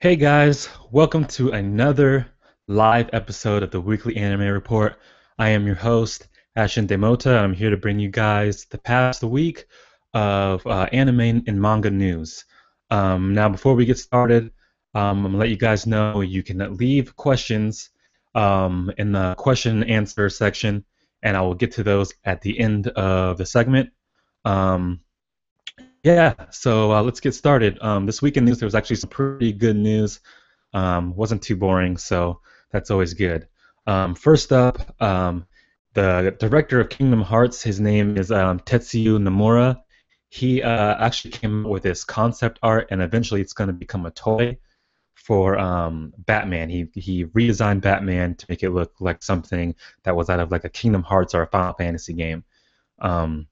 Hey guys, welcome to another live episode of the Weekly Anime Report. I am your host, Ashin Demota. I'm here to bring you guys the past week of anime and manga news. Now, before we get started, I'm going to let you guys know you can leave questions in the question and answer section, and I will get to those at the end of the segment. Um, let's get started. This week in news, there was actually some pretty good news. Wasn't too boring, so that's always good. First up, the director of Kingdom Hearts, his name is Tetsuya Nomura. He actually came up with this concept art, and eventually it's going to become a toy for Batman. He redesigned Batman to make it look like something that was out of like a Kingdom Hearts or a Final Fantasy game. Um,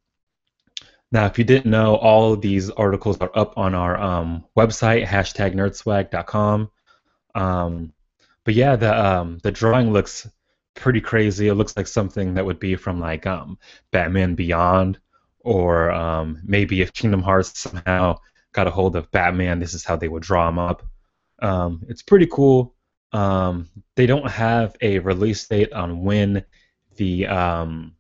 Now, if you didn't know, all of these articles are up on our website, #nerdswag.com. Um, but yeah, the drawing looks pretty crazy. It looks like something that would be from like Batman Beyond, or maybe if Kingdom Hearts somehow got a hold of Batman, this is how they would draw him up. It's pretty cool. They don't have a release date the um,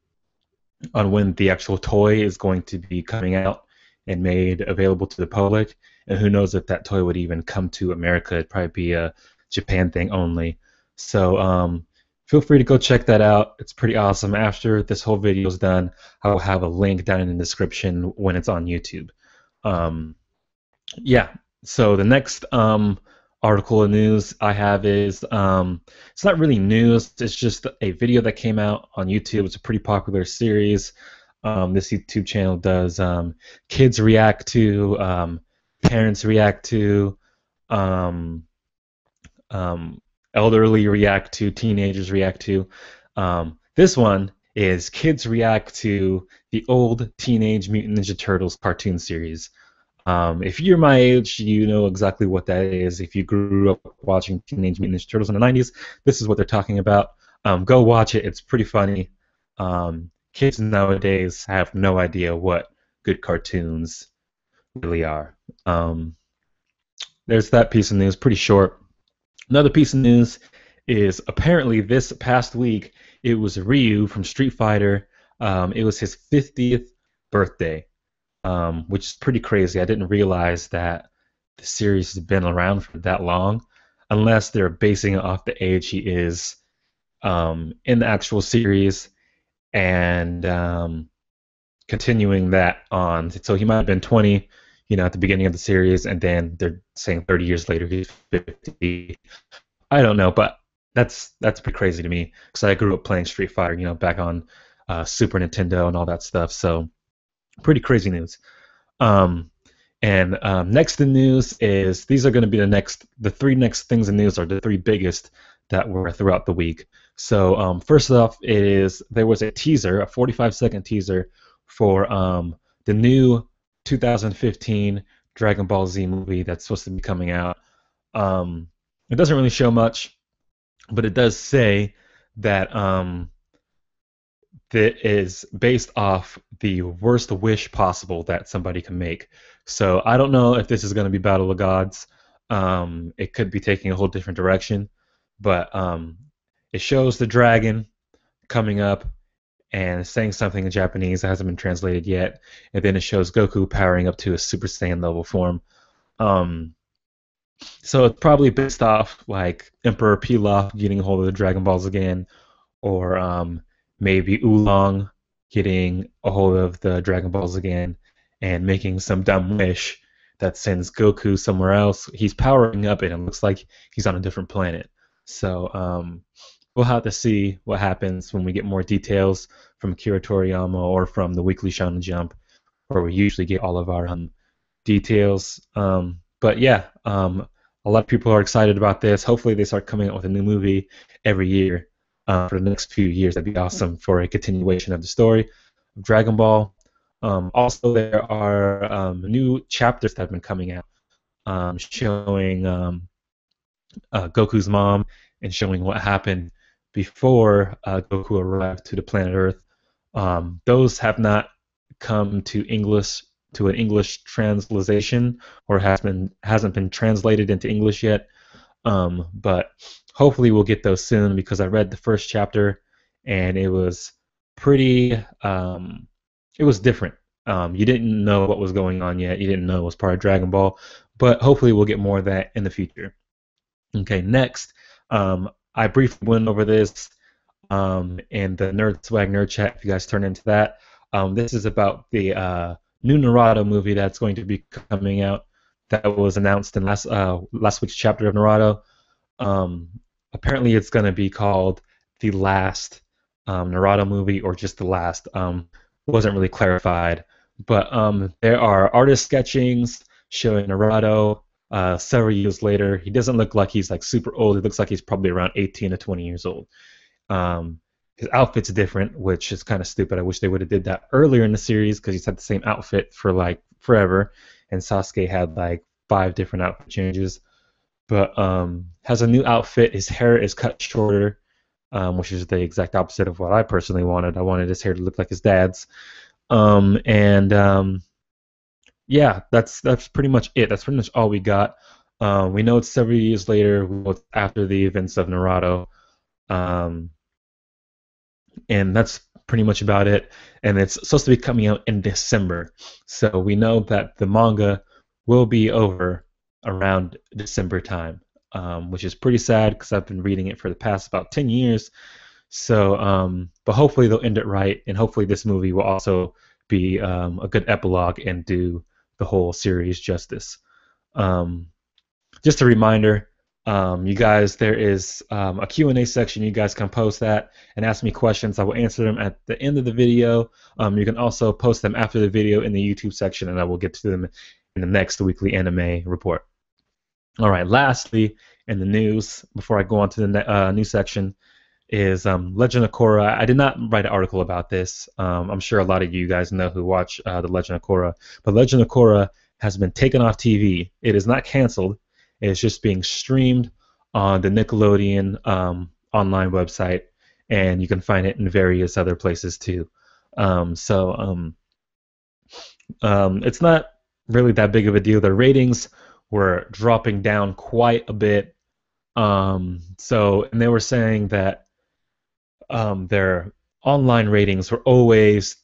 on when the actual toy is going to be coming out and made available to the public. And who knows if that toy would even come to America? It'd probably be a Japan thing only. So feel free to go check that out. It's pretty awesome. After this whole video is done, I will have a link down in the description when it's on YouTube. Um, yeah. So the next article of news I have is it's not really news. It's just a video that came out on YouTube. It's a pretty popular series. This YouTube channel does kids react to, parents react to, um, elderly react to, teenagers react to. This one is kids react to the old Teenage Mutant Ninja Turtles cartoon series. If you're my age, you know exactly what that is. If you grew up watching Teenage Mutant Ninja Turtles in the 90s, this is what they're talking about. Go watch it. It's pretty funny. Kids nowadays have no idea what good cartoons really are. Um, there's that piece of news, pretty short. Another piece of news is apparently this past week, it was Ryu from Street Fighter. It was his 50th birthday, which is pretty crazy. I didn't realize that the series has been around for that long, unless they're basing it off the age he is in the actual series and continuing that on. So he might have been 20, at the beginning of the series, and then they're saying 30 years later he's 50. I don't know, but that's pretty crazy to me because I grew up playing Street Fighter, back on Super Nintendo and all that stuff. So pretty crazy news. Um, and next in news is these are going to be the three next things in news are the three biggest that were throughout the week. So first off is there was a teaser, a 45-second teaser for the new 2015 Dragon Ball Z movie that's supposed to be coming out. It doesn't really show much, but it does say that that is based off the worst wish possible that somebody can make. So I don't know if this is going to be Battle of Gods. It could be taking a whole different direction, but it shows the dragon coming up and saying something in Japanese that hasn't been translated yet, and then it shows Goku powering up to a Super Saiyan level form. Um, so it's probably based off like Emperor Pilaf getting a hold of the Dragon Balls again, or maybe Oolong getting a hold of the Dragon Balls again and making some dumb wish that sends Goku somewhere else. He's powering up and it looks like he's on a different planet. So we'll have to see what happens when we get more details from Akira Toriyama or from the Weekly Shonen Jump, where we usually get all of our details. But yeah, a lot of people are excited about this. Hopefully they start coming out with a new movie every year for the next few years. That'd be awesome for a continuation of the story of Dragon Ball. Also, there are new chapters that have been coming out showing Goku's mom and showing what happened before Goku arrived to the planet Earth. Those have not come to an English translation, or hasn't been translated into English yet. But hopefully we'll get those soon because I read the first chapter and it was pretty. It was different. You didn't know what was going on yet. You didn't know it was part of Dragon Ball, but hopefully we'll get more of that in the future. Okay, next, I briefly went over this in the Nerd Swag Nerd Chat. If you guys turn into that, this is about the new Naruto movie that's going to be coming out. That was announced in last week's chapter of Naruto. Um, Apparently, it's going to be called the last Naruto movie, or just the last. Wasn't really clarified, but there are artist sketchings showing Naruto several years later. He doesn't look like he's like super old. He looks like he's probably around 18 to 20 years old. Um, his outfit's different, which is kind of stupid. I wish they would have did that earlier in the series because he's had the same outfit for like forever, and Sasuke had like 5 different outfit changes. But has a new outfit. His hair is cut shorter, which is the exact opposite of what I personally wanted. I wanted his hair to look like his dad's. And yeah, that's pretty much it. That's pretty much all we got. We know it's several years later. We know it's after the events of Naruto. Um, and that's pretty much about it. And it's supposed to be coming out in December, so we know that the manga will be over around December time, which is pretty sad because I've been reading it for the past about 10 years. So, but hopefully they'll end it right, and hopefully this movie will also be a good epilogue and do the whole series justice. Um, just a reminder, you guys, there is a Q&A section. You guys can post that and ask me questions. I will answer them at the end of the video. You can also post them after the video in the YouTube section, and I will get to them in the next weekly anime report. All right, lastly, in the news, before I go on to the news section, is Legend of Korra. I did not write an article about this. I'm sure a lot of you guys know who watch the Legend of Korra, but Legend of Korra has been taken off TV. It is not canceled. It's just being streamed on the Nickelodeon online website, and you can find it in various other places too. It's not really that big of a deal. The ratings were dropping down quite a bit. And they were saying that their online ratings were always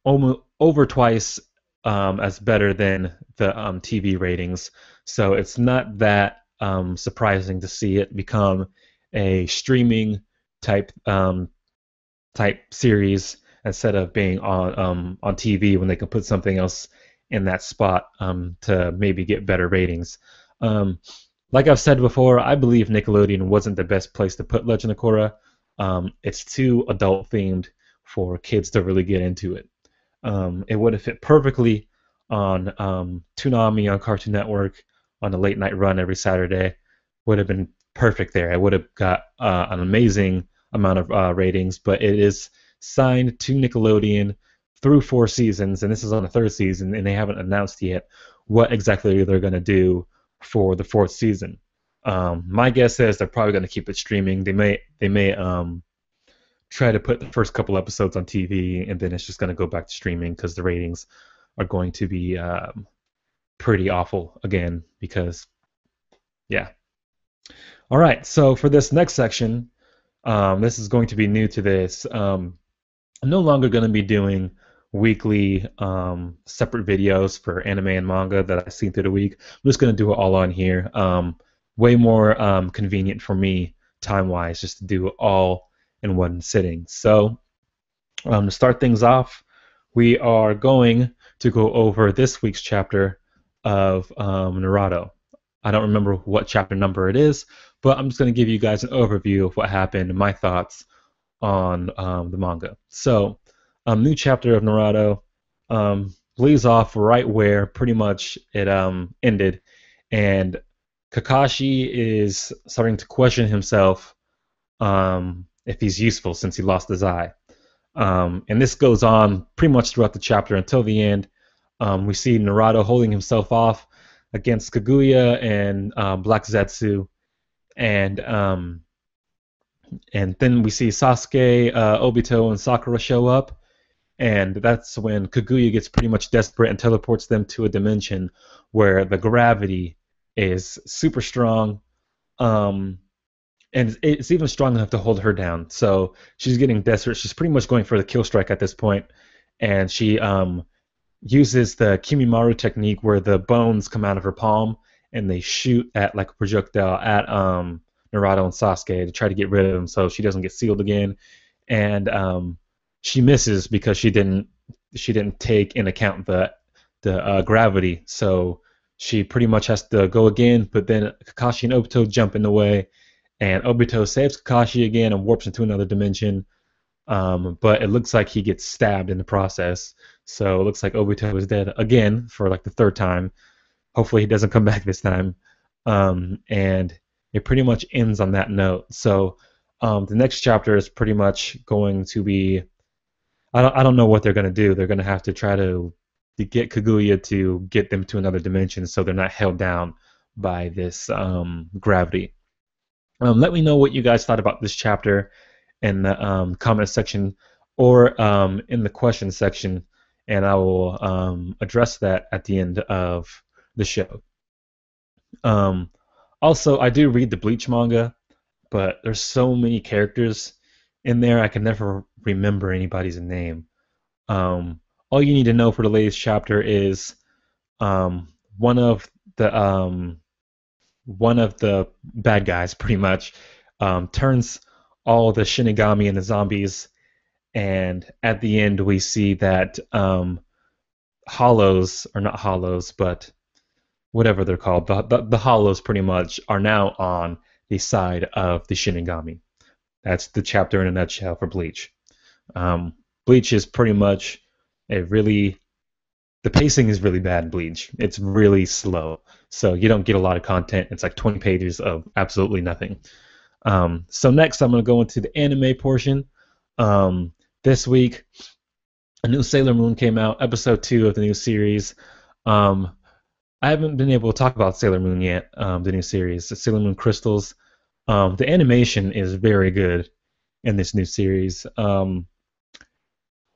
over twice as better than the TV ratings. So it's not that surprising to see it become a streaming type series instead of being on TV when they can put something else in that spot to maybe get better ratings. Like I've said before, I believe Nickelodeon wasn't the best place to put Legend of Korra. It's too adult themed for kids to really get into it. It would have fit perfectly on Toonami on Cartoon Network on a late night run every Saturday. Would have been perfect there. It would have got an amazing amount of ratings, but it is signed to Nickelodeon through 4 seasons, and this is on the 3rd season, and they haven't announced yet what exactly they're going to do for the 4th season. My guess is they're probably going to keep it streaming. They may try to put the first couple episodes on TV, and then it's just going to go back to streaming because the ratings are going to be pretty awful again. Because, yeah. All right. So for this next section, this is going to be new to this. I'm no longer going to be doing weekly separate videos for anime and manga that I've seen through the week. I'm just going to do it all on here. Way more convenient for me time-wise, just to do it all in one sitting. So to start things off, we are going to go over this week's chapter of Naruto. I don't remember what chapter number it is, but I'm just going to give you guys an overview of what happened and my thoughts on the manga. So, new chapter of Naruto leaves off right where pretty much it ended, and Kakashi is starting to question himself if he's useful since he lost his eye. And this goes on pretty much throughout the chapter until the end. We see Naruto holding himself off against Kaguya and Black Zetsu, and then we see Sasuke, Obito, and Sakura show up, and that's when Kaguya gets pretty much desperate and teleports them to a dimension where the gravity is super strong, Um, and it's even strong enough to hold her down. So she's getting desperate. She's pretty much going for the kill strike at this point, and she uses the Kimimaru technique where the bones come out of her palm and they shoot at like a projectile at Naruto and Sasuke to try to get rid of them so she doesn't get sealed again. And she misses because she didn't take in account the gravity. So she pretty much has to go again. But then Kakashi and Obito jump in the way, and Obito saves Kakashi again and warps into another dimension. But it looks like he gets stabbed in the process. So it looks like Obito is dead again for like the third time. Hopefully he doesn't come back this time. And it pretty much ends on that note. So the next chapter is pretty much going to be, I don't know what they're going to do. They're going to have to try to get Kaguya to get them to another dimension so they're not held down by this gravity. Let me know what you guys thought about this chapter in the comment section or in the question section, and I will address that at the end of the show. Also, I do read the Bleach manga, but there's so many characters in there I can never remember anybody's name. All you need to know for the latest chapter is one of the bad guys pretty much turns all the Shinigami and the zombies, and at the end we see that hollows, or not hollows, but whatever they're called, the hollows pretty much are now on the side of the Shinigami. That's the chapter in a nutshell for Bleach. Bleach is pretty much the pacing is really bad in Bleach. It's really slow, so you don't get a lot of content. It's like 20 pages of absolutely nothing. So next I'm going to go into the anime portion. This week, a new Sailor Moon came out, episode 2 of the new series. I haven't been able to talk about Sailor Moon yet, the new series, Sailor Moon Crystals. The animation is very good in this new series.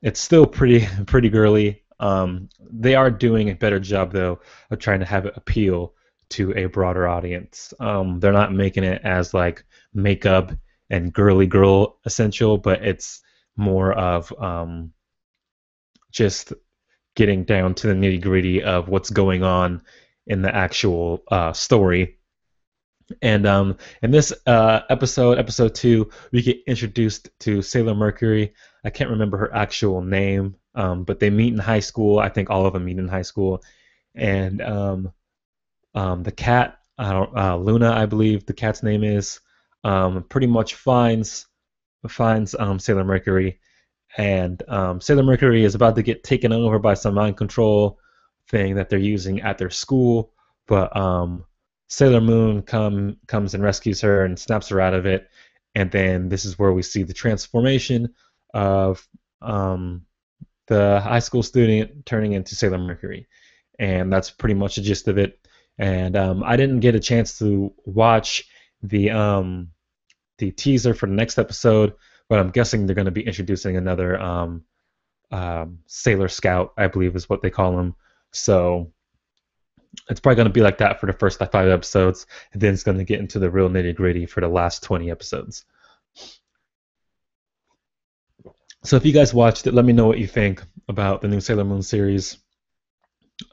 It's still pretty girly. They are doing a better job, though, of trying to have it appeal to a broader audience. They're not making it as like makeup and girly girl essential, but it's more of just getting down to the nitty gritty of what's going on in the actual story. And in this episode 2, we get introduced to Sailor Mercury. I can't remember her actual name, but they meet in high school. I think all of them meet in high school. And the cat, Luna, I believe the cat's name is, pretty much finds Sailor Mercury. And Sailor Mercury is about to get taken over by some mind control thing that they're using at their school, but Sailor Moon comes and rescues her and snaps her out of it, and then this is where we see the transformation of the high school student turning into Sailor Mercury, and that's pretty much the gist of it. And I didn't get a chance to watch the teaser for the next episode, but I'm guessing they're going to be introducing another Sailor Scout, I believe is what they call him. So it's probably going to be like that for the first 5 episodes, and then it's going to get into the real nitty gritty for the last 20 episodes. So if you guys watched it, let me know what you think about the new Sailor Moon series.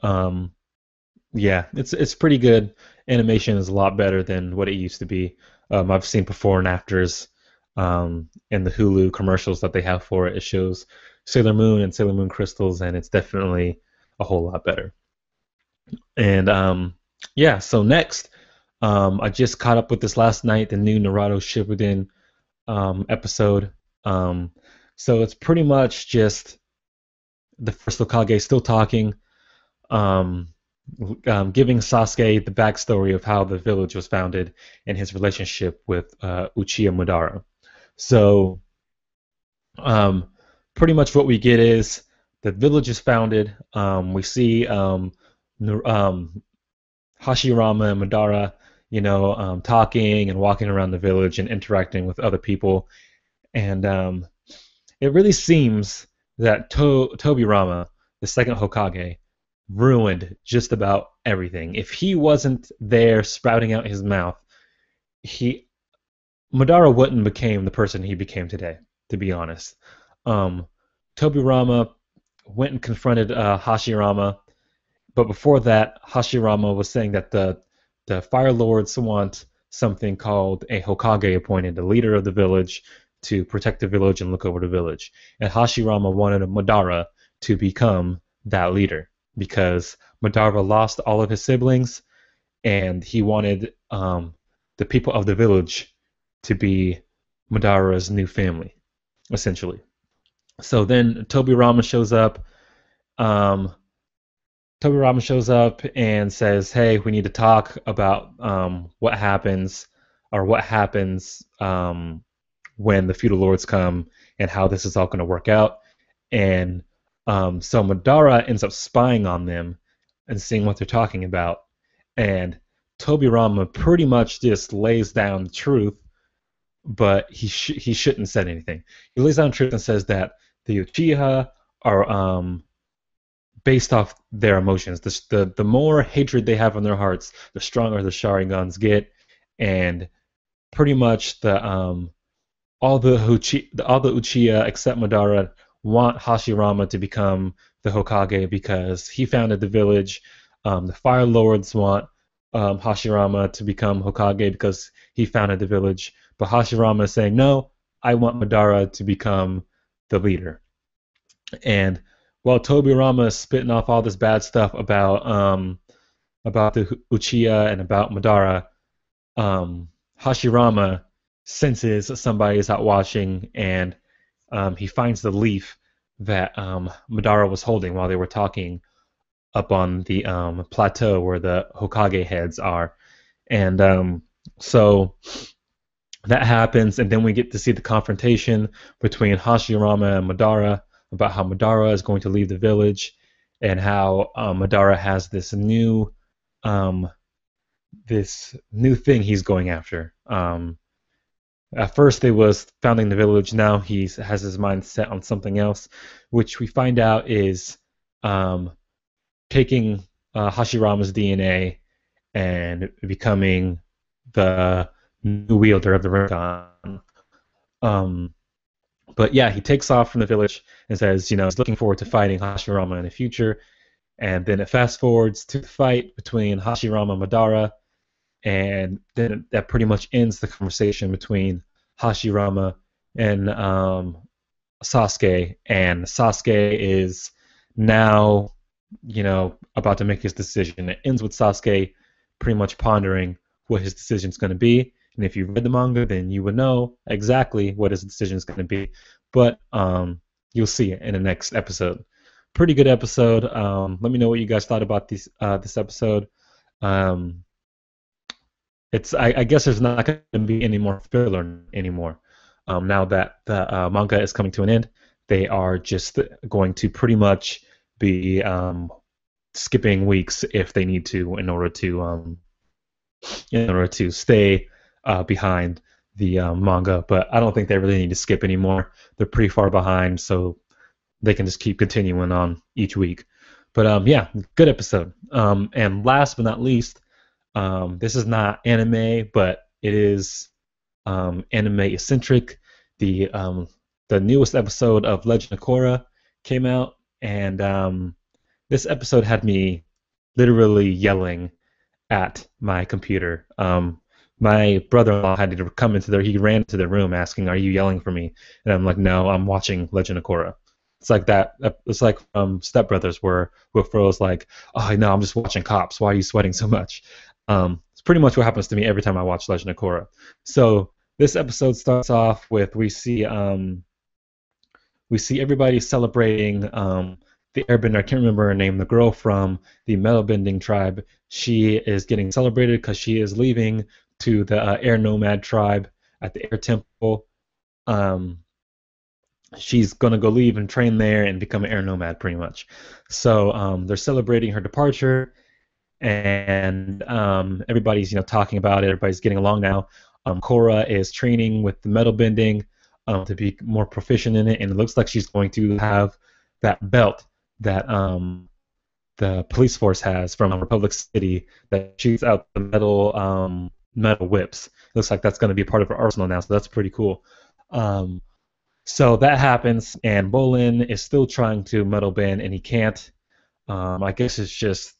Yeah, it's pretty good. Animation is a lot better than what it used to be. I've seen before and afters in the Hulu commercials that they have for it. It shows Sailor Moon and Sailor Moon Crystals, and it's definitely a whole lot better. And yeah, so next, I just caught up with this last night, the new Naruto Shippuden episode. So it's pretty much just the first Hokage still talking, giving Sasuke the backstory of how the village was founded and his relationship with Uchiha Madara. So pretty much what we get is the village is founded. We see Hashirama and Madara, talking and walking around the village and interacting with other people. And it really seems that Tobirama, the second Hokage, ruined just about everything. If he wasn't there sprouting out his mouth, he Madara wouldn't became the person he became today, to be honest. Um, Tobirama went and confronted Hashirama, but before that, Hashirama was saying that the Fire Lords want something called a Hokage appointed, the leader of the village, to protect the village and look over the village. And Hashirama wanted Madara to become that leader because Madara lost all of his siblings, and he wanted the people of the village to be Madara's new family, essentially. So then Tobirama shows up. Um, Tobirama shows up and says, "Hey, we need to talk about what happens when the feudal lords come, and how this is all going to work out." And so Madara ends up spying on them and seeing what they're talking about. And Tobirama pretty much just lays down the truth, but he shouldn't say anything. He lays down the truth and says that the Uchiha are based off their emotions. The more hatred they have in their hearts, the stronger the Sharingans get, and pretty much all the Uchiha except Madara want Hashirama to become the Hokage because he founded the village. The Fire Lords want Hashirama to become Hokage because he founded the village. But Hashirama is saying, no, I want Madara to become the leader. And while Tobirama is spitting off all this bad stuff about the Uchiha and about Madara, Hashirama senses somebody is out watching, and he finds the leaf that Madara was holding while they were talking up on the plateau where the Hokage heads are. And so that happens, and then we get to see the confrontation between Hashirama and Madara about how Madara is going to leave the village, and how Madara has this new thing he's going after. At first it was founding the village. Now he has his mind set on something else, which we find out is taking Hashirama's DNA and becoming the new wielder of the Rinnegan. But yeah, he takes off from the village and says, he's looking forward to fighting Hashirama in the future. And then it fast forwards to the fight between Hashirama and Madara, and then that pretty much ends the conversation between Hashirama and Sasuke. And Sasuke is now, about to make his decision. It ends with Sasuke pretty much pondering what his decision is going to be. And if you read the manga, then you would know exactly what his decision is going to be. But you'll see it in the next episode. Pretty good episode. Let me know what you guys thought about this episode. I guess there's not going to be any more filler anymore. Now that the manga is coming to an end, they are just going to pretty much be skipping weeks if they need to in order to stay behind the manga. But I don't think they really need to skip anymore. They're pretty far behind, so they can just keep continuing on each week. But yeah, good episode. And last but not least, this is not anime, but it is anime eccentric. The newest episode of Legend of Korra came out, and this episode had me literally yelling at my computer. My brother-in-law had to come into he ran into the room asking, "Are you yelling for me?" And I'm like, "No, I'm watching Legend of Korra." It's like that. It's like Step Brothers, where Fro's like, "Oh no, I'm just watching Cops. Why are you sweating so much?" It's pretty much what happens to me every time I watch Legend of Korra. So this episode starts off with we see everybody celebrating the airbender. I can't remember her name. The girl from the metal bending tribe. She is getting celebrated because she is leaving to the air nomad tribe at the air temple. She's gonna go leave and train there and become an air nomad, pretty much. So they're celebrating her departure, and everybody's talking about it. Everybody's getting along now. Korra is training with the metal bending to be more proficient in it, and it looks like she's going to have that belt that the police force has from Republic City that shoots out the metal metal whips. It looks like that's going to be part of her arsenal now, so that's pretty cool. Um, so that happens, and Bolin is still trying to metal bend, and he can't. I guess it's just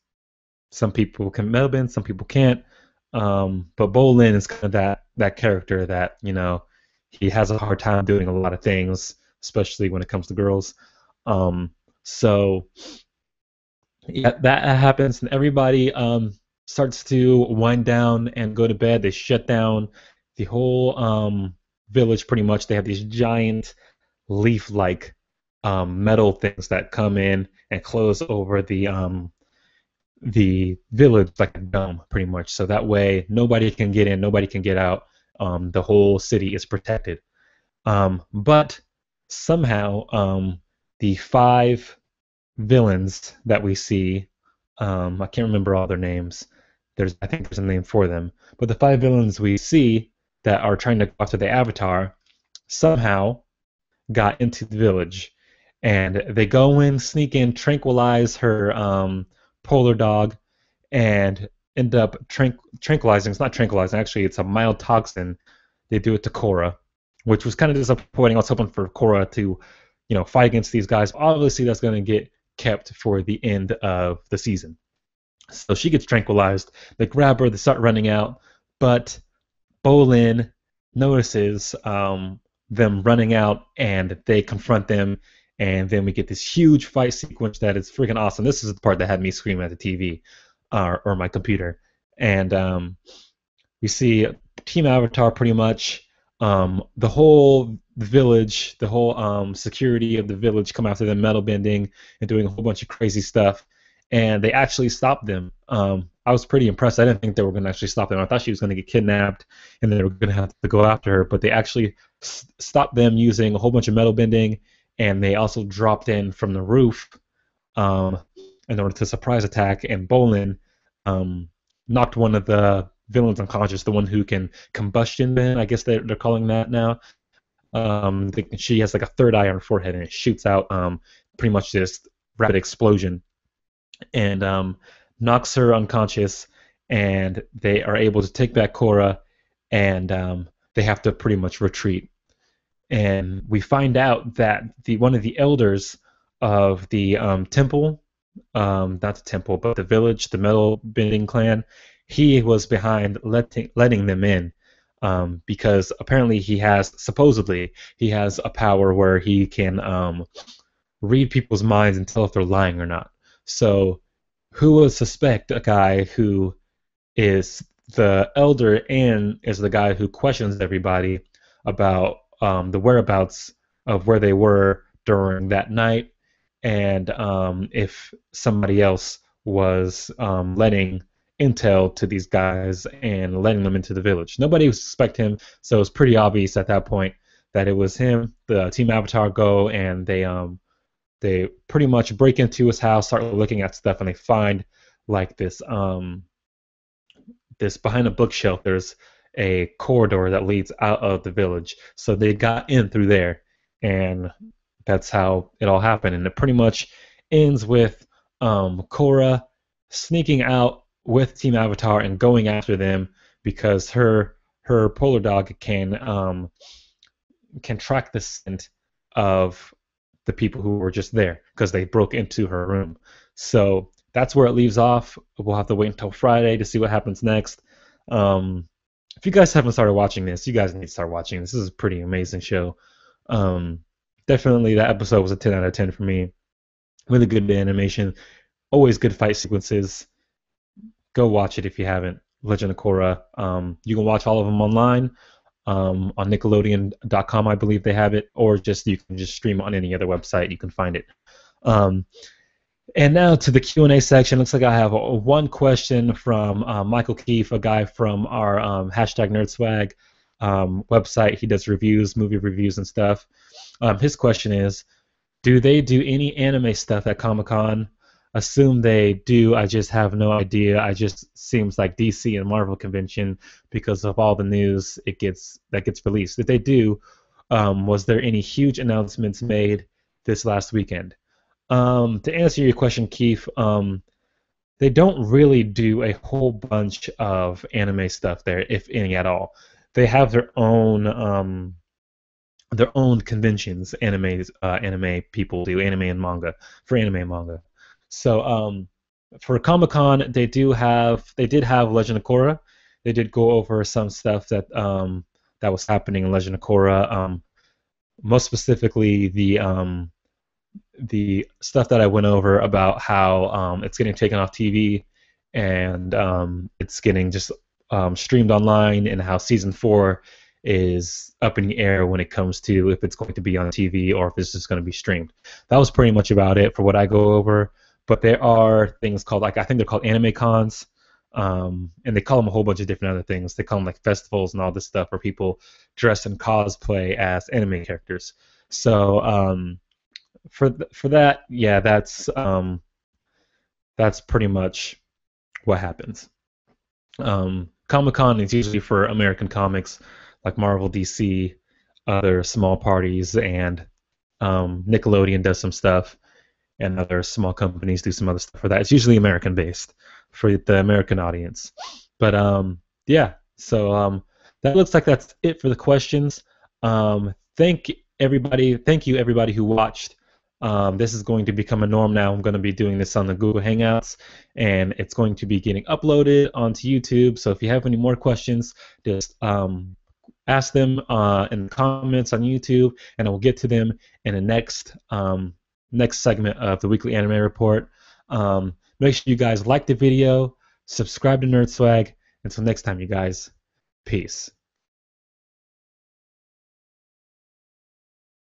some people can metal bend, some people can't. But Bolin is kind of that character that he has a hard time doing a lot of things, especially when it comes to girls. So yeah, that happens, and everybody starts to wind down and go to bed. They shut down the whole village pretty much. They have these giant leaf-like metal things that come in and close over the village like a dome, pretty much. So that way, nobody can get in, nobody can get out. The whole city is protected. But somehow, the five villains that we see, I can't remember all their names. I think there's a name for them. But the five villains we see that are trying to go after the Avatar somehow got into the village, and they go in, sneak in, tranquilize her polar dog, and end up tranquilizing. It's not tranquilizing, actually. It's a mild toxin. They do it to Korra, which was kind of disappointing. I was hoping for Korra to, fight against these guys. Obviously, that's going to get kept for the end of the season. So she gets tranquilized. They grab her. They start running out, but Bolin notices them running out, and they confront them, and then we get this huge fight sequence that is freaking awesome. This is the part that had me screaming at the TV or my computer. And we see Team Avatar pretty much. The whole village, the whole security of the village come after them, metal bending and doing a whole bunch of crazy stuff. And they actually stopped them. I was pretty impressed. I didn't think they were going to actually stop them. I thought she was going to get kidnapped and they were going to have to go after her. But they actually stopped them using a whole bunch of metal bending, and they also dropped in from the roof um, in order to surprise attack. And Bolin knocked one of the villains unconscious, the one who can combustion bend. I guess they're calling that now. She has like a third eye on her forehead, and it shoots out pretty much this rapid explosion, and knocks her unconscious. And they are able to take back Korra, and they have to pretty much retreat. And we find out that one of the elders of the temple, not the temple, but the village, the metal bending clan, he was behind letting them in, because apparently supposedly he has a power where he can read people's minds and tell if they're lying or not. So who would suspect a guy who is the elder and is the guy who questions everybody about the whereabouts of where they were during that night, and if somebody else was letting intel to these guys and letting them into the village. Nobody would suspect him, so it was pretty obvious at that point that it was him. The Team Avatar go, and they pretty much break into his house, start looking at stuff, and they find like this behind a bookshelf. There's a corridor that leads out of the village, so they got in through there, and that's how it all happened. And it pretty much ends with Korra sneaking out with Team Avatar and going after them because her polar dog can track the scent of the people who were just there because they broke into her room. So that's where it leaves off. We'll have to wait until Friday to see what happens next. If you guys haven't started watching this, you guys need to start watching. This is a pretty amazing show. Definitely that episode was a 10 out of 10 for me. Really good animation. Always good fight sequences. Go watch it if you haven't. Legend of Korra. You can watch all of them online on Nickelodeon.com, I believe they have it, or you can just stream on any other website. You can find it. And now to the Q&A section. Looks like I have one question from Michael Keefe, a guy from our hashtag NerdSwag website. He does reviews, movie reviews and stuff. His question is, do they do any anime stuff at Comic-Con? Assume they do. I just have no idea. I just seems like DC and Marvel convention because of all the news that gets released. If they do, was there any huge announcements made this last weekend? To answer your question, Keith, they don't really do a whole bunch of anime stuff there, if any at all. They have their own conventions. Anime people do anime and manga for anime and manga. So for Comic Con, they did have Legend of Korra. They did go over some stuff that was happening in Legend of Korra. Most specifically, the stuff that I went over about how it's getting taken off TV and it's getting just streamed online, and how season 4 is up in the air when it comes to if it's going to be on TV or if it's just going to be streamed. That was pretty much about it for what I go over. But there are things called, like, I think they're called anime cons, and they call them a whole bunch of different other things. They call them like festivals and all this stuff where people dress and cosplay as anime characters. So for that, yeah, that's pretty much what happens. Comic Con is usually for American comics like Marvel, DC, other small parties, and Nickelodeon does some stuff, and other small companies do some other stuff for that. It's usually American based for the American audience. But yeah, so that looks like that's it for the questions. Thank you everybody who watched. This is going to become a norm now. I'm going to be doing this on the Google Hangouts, and it's going to be getting uploaded onto YouTube. So if you have any more questions, just ask them in the comments on YouTube, and I will get to them in the next segment of the Weekly Anime Report. Make sure you guys like the video, subscribe to Nerd Swag. Until next time, you guys, peace.